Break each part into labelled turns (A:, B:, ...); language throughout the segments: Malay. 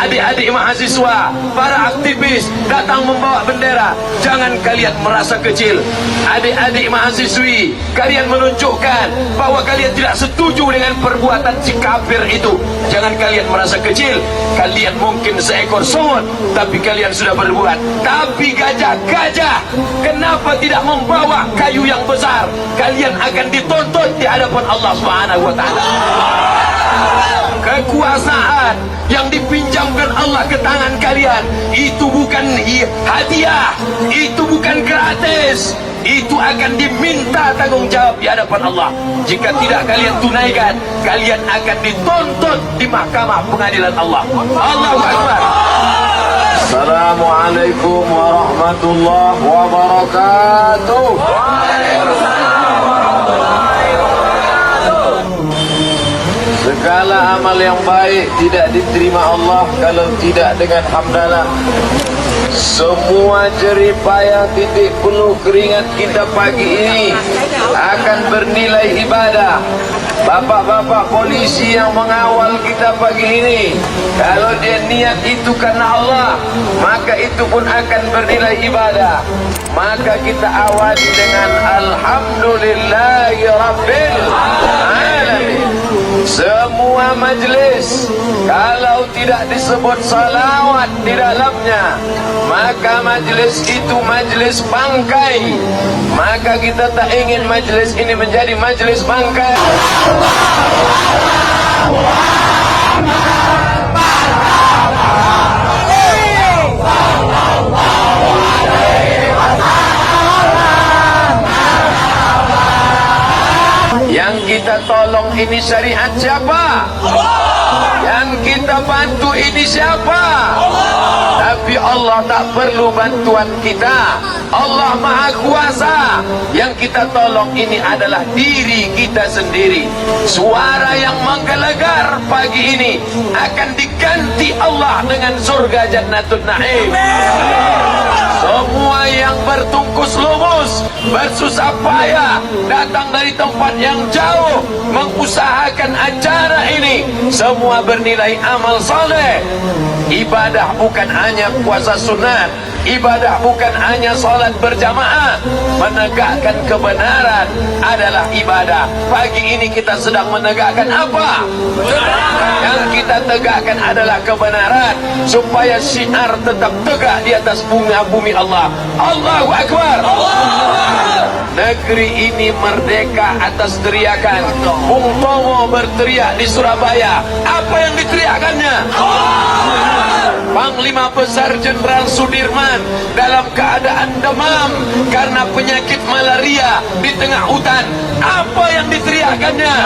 A: adik-adik mahasiswa, para aktivis datang membawa bendera, jangan kalian merasa kecil. Adik-adik mahasiswi, kalian menunjukkan bahwa kalian tidak setuju dengan perbuatan si kafir itu. Jangan kalian merasa kecil. Kalian mungkin seekor sungut, tapi kalian sudah berbuat. Tapi gajah-gajah, kenapa tidak membawa kayu yang besar? Kalian akan dituntut di hadapan Allah Subhanahu wa Ta'ala. Kekuasaan yang dipinjamkan Allah ke tangan kalian itu bukan hadiah, itu bukan gratis, itu akan diminta tanggung jawab di hadapan Allah. Jika tidak kalian tunaikan, kalian akan dituntut di mahkamah pengadilan Allah. Allahu Akbar.
B: Assalamualaikum warahmatullahi wabarakatuh. Segala amal yang baik tidak diterima Allah kalau tidak dengan hamdalah. Semua jerih payah, titik penuh keringat kita pagi ini akan bernilai ibadah. Bapak-bapak polisi yang mengawal kita pagi ini, kalau dia niat itu karena Allah, maka itu pun akan bernilai ibadah. Maka kita awali dengan Alhamdulillahi Rabbil Alamin. Semua majlis kalau tidak disebut salawat di dalamnya, maka majlis itu majlis bangkai. Maka kita tak ingin majlis ini menjadi majlis bangkai. Yang kita tolong ini syariat siapa? Yang kita bantu ini siapa? Tapi Allah tak perlu bantuan kita. Allah Maha Kuasa. Yang kita tolong ini adalah diri kita sendiri. Suara yang menggelegar pagi ini akan diganti Allah dengan surga Jannatul Naim. Semua yang bertungkus lumus, bersusah payah, datang dari tempat yang jauh, mengusahakan acara ini, semua bernilai amal soleh. Ibadah bukan hanya puasa sunat, ibadah bukan hanya salat berjamaah. Menegakkan kebenaran adalah ibadah. Pagi ini kita sedang menegakkan apa? Yang kita tegakkan adalah kebenaran, supaya syiar tetap tegak di atas bumi Allah. Allahu Akbar. Negeri ini merdeka atas teriakan. Bung Tomo berteriak di Surabaya. Apa yang diteriakannya? Panglima Besar Jenderal Sudirman dalam keadaan demam karena penyakit malaria di tengah hutan. Apa yang diteriakannya?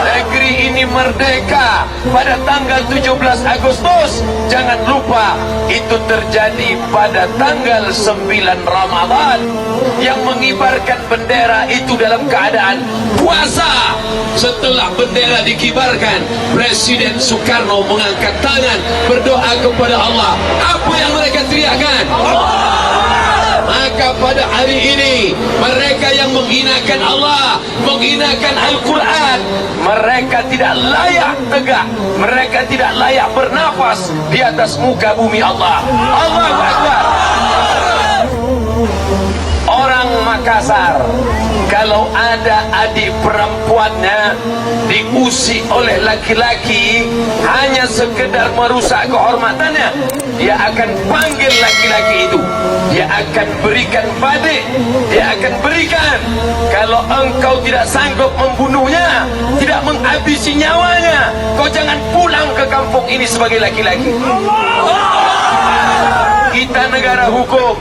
B: Negeri ini merdeka pada tanggal 17 Agustus. Jangan lupa itu terjadi pada tanggal 9 Ramadan. Yang mengibarkan bendera itu dalam keadaan puasa. Setelah bendera dikibarkan, Presiden Soekarno mengangkat tangan berdoa kepada Allah. Apa yang mereka teriakkan? Maka pada hari ini mereka yang menghinakan Allah, menghinakan Al-Quran, mereka tidak layak tegak, mereka tidak layak bernafas di atas muka bumi Allah. Allahu Akbar. Orang Makassar, kalau ada adik perempuannya diusik oleh laki-laki hanya sekedar merusak kehormatannya, dia akan panggil laki-laki itu, dia akan berikan badik, dia akan berikan. Kalau engkau tidak sanggup membunuhnya, tidak menghabisi nyawanya, kau jangan pulang ke kampung ini sebagai laki-laki. Kita negara hukum,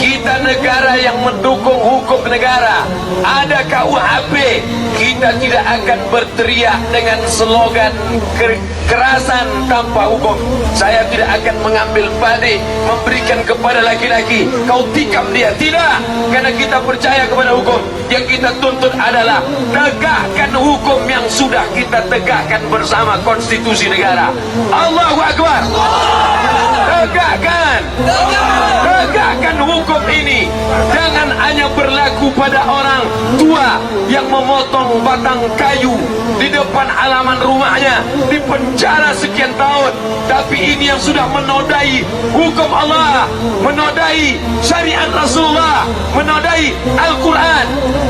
B: kita negara yang mendukung hukum negara. Ada KUHP, kita tidak akan berteriak dengan slogan kekerasan tanpa hukum. Saya tidak akan mengambil badik memberikan kepada laki-laki, kau tikam dia, tidak, karena kita percaya kepada hukum. Yang kita tuntut adalah tegakkan hukum yang sudah kita tegakkan bersama konstitusi negara. Allahu Akbar. Tegakkan, tegakkan
A: tegakkan hukum ini. Jangan hanya berlaku pada orang tua yang memotong batang kayu di depan halaman rumahnya, dipenjara sekian tahun. Tapi ini yang sudah menodai hukum Allah, menodai syariat Rasulullah, menodai Al-Quran.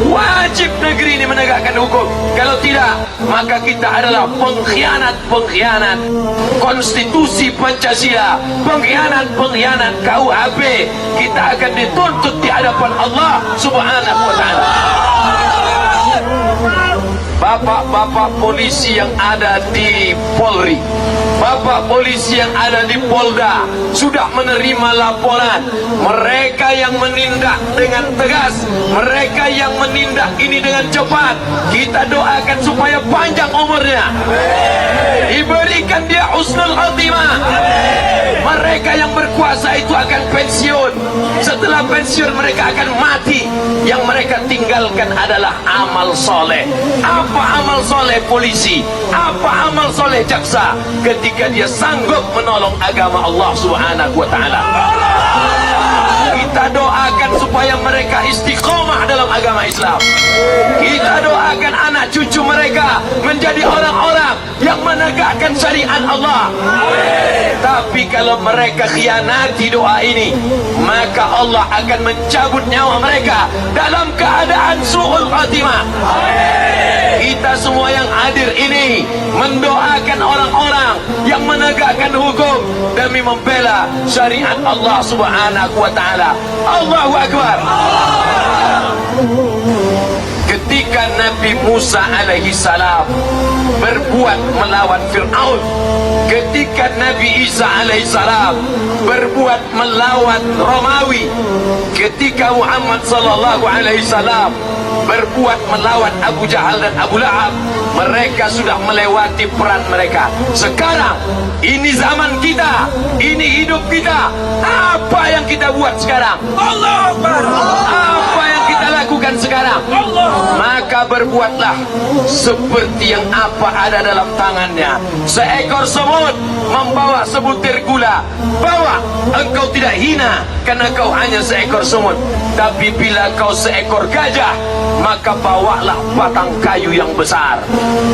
A: Wajib negeri ini menegakkan hukum. Kalau tidak, maka kita adalah pengkhianat konstitusi Pancasila, pengkhianat KUHP. Kita akan dituntut di hadapan Allah Subhanahu wa ta'ala. Bapak-bapak polisi yang ada di Polri, bapak polisi yang ada di Polda sudah menerima laporan. Mereka yang menindak dengan tegas, mereka yang menindak ini dengan cepat, kita doakan supaya panjang umurnya, diberikan dia husnul khatimah. Mereka yang berkuasa itu akan pensiun. Setelah pensiun mereka akan mati. Yang mereka tinggalkan adalah amal soleh. Apa amal soleh polisi? Apa amal soleh jaksa? Ketika dia sanggup menolong agama Allah Subhanahu wa ta'ala. Kita doakan supaya mereka istiqomah dalam agama Islam. Kita doakan anak cucu mereka menjadi orang-orang yang menegakkan syariat Allah. Tapi kalau mereka khianati doa ini, maka Allah akan mencabut nyawa mereka dalam keadaan su'ul khatimah. Kita semua yang hadir ini mendoakan orang-orang yang menegakkan hukum demi membela syariat Allah Subhanahu wa ta'ala. Allahu Akbar. Ketika Nabi Musa alaihi salam berbuat melawan Fir'aun, ketika Nabi Isa alaihi salam berbuat melawan Romawi, ketika Muhammad sallallahu alaihi salam berbuat melawan Abu Jahal dan Abu Lahab, mereka sudah melewati peran mereka. Sekarang ini zaman kita, ini hidup kita. Apa yang kita buat sekarang? Allah Akbar. Apa yang kita lakukan sekarang? Allah. Maka berbuatlah seperti yang apa ada dalam tangannya. Seekor semut membawa sebutir gula, bawa. Engkau tidak hina karena kau hanya seekor semut. Tapi bila kau seekor gajah, maka bawalah batang kayu yang besar.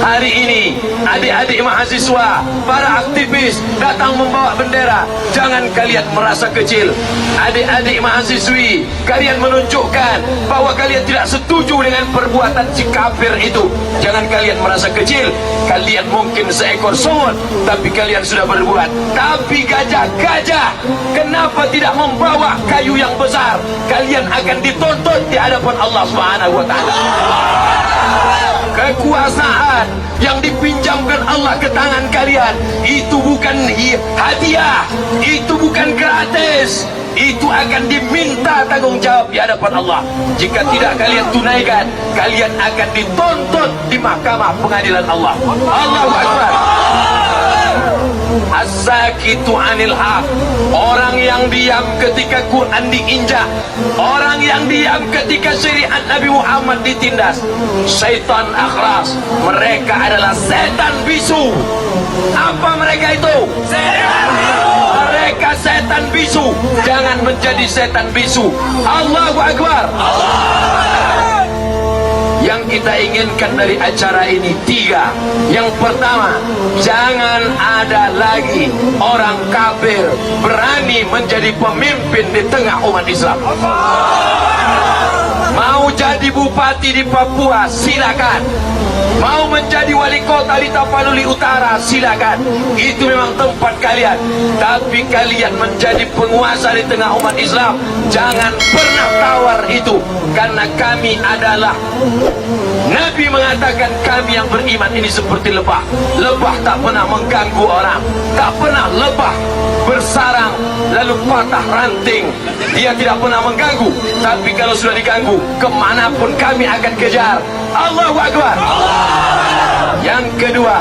A: Hari ini adik-adik mahasiswa, para aktivis datang membawa bendera. Jangan kalian merasa kecil. Adik-adik mahasiswi, kalian menunjukkan bahwa kalian tidak setuju dengan perbuatan si kafir itu. Jangan kalian merasa kecil. Kalian mungkin seekor semut, tapi kalian sudah berbuat. Tapi gajah-gajah, kenapa tidak membawa kayu yang besar? Kalian akan dituntut di hadapan Allah Subhanahu wa ta'ala. Kekuasaan yang dipinjamkan Allah ke tangan kalian itu bukan hadiah, itu bukan gratis. Itu akan diminta tanggung jawab di hadapan Allah. Jika tidak kalian tunaikan, kalian akan dituntut di mahkamah pengadilan Allah. Allahu Akbar. As-sakitu anil haq, orang yang diam ketika Quran diinjak, orang yang diam ketika syariat Nabi Muhammad ditindas. Syaitan akhras, mereka adalah setan bisu. Apa mereka itu? Setan bisu. Mereka setan bisu. Jangan menjadi setan bisu. Allahu Akbar. Yang kita inginkan dari acara ini tiga. Yang pertama, jangan ada lagi orang kafir berani menjadi pemimpin di tengah umat Islam. Mau jadi bupati di Papua, silakan. Mau menjadi wali kota di Tapanuli Utara, silakan. Itu memang tempat kalian. Tapi kalian menjadi penguasa di tengah umat Islam, jangan pernah tawar itu. Karena kami adalah, Nabi mengatakan kami yang beriman ini seperti lebah. Lebah tak pernah mengganggu orang, tak pernah lebah bersarang lalu patah ranting. Dia tidak pernah mengganggu. Tapi kalau sudah diganggu, kemanapun kami akan kejar. Allahu Akbar. Yang kedua,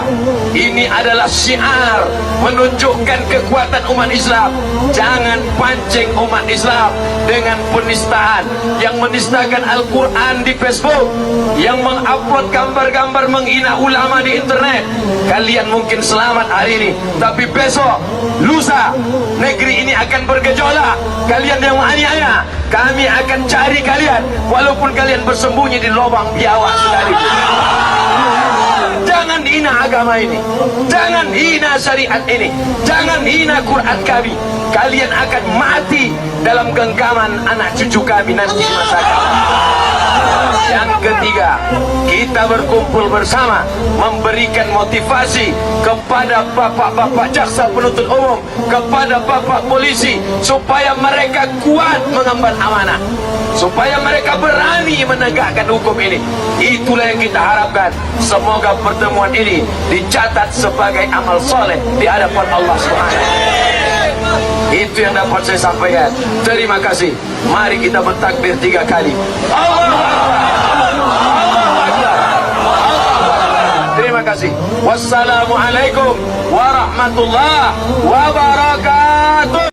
A: ini adalah syiar menunjukkan kekuatan umat Islam. Jangan pancing umat Islam dengan penistaan, yang menistakan Al-Quran di Facebook, yang mengupload gambar-gambar menghina ulama di internet. Kalian mungkin selamat hari ini, tapi besok, lusa, negeri ini akan bergejolak. Kalian yang menganiaya, kami akan cari kalian, walaupun kalian bersembunyi di lubang biawak sekalipun. Jangan hina agama ini, jangan hina syariat ini, jangan hina Quran kami. Kalian akan mati dalam genggaman anak cucu kami nanti di masa akan. Yang ketiga, kita berkumpul bersama memberikan motivasi kepada bapak-bapak jaksa penuntut umum, kepada bapak polisi, supaya mereka kuat mengemban amanah, supaya mereka berani menegakkan hukum ini. Itulah yang kita harapkan. Semoga pertemuan ini dicatat sebagai amal soleh di hadapan Allah Subhanahu. Itu yang dapat saya sampaikan. Terima kasih. Mari kita bertakbir 3 kali. Allahu Akbar. Allahu Akbar. Terima kasih. Wassalamualaikum warahmatullahi wabarakatuh.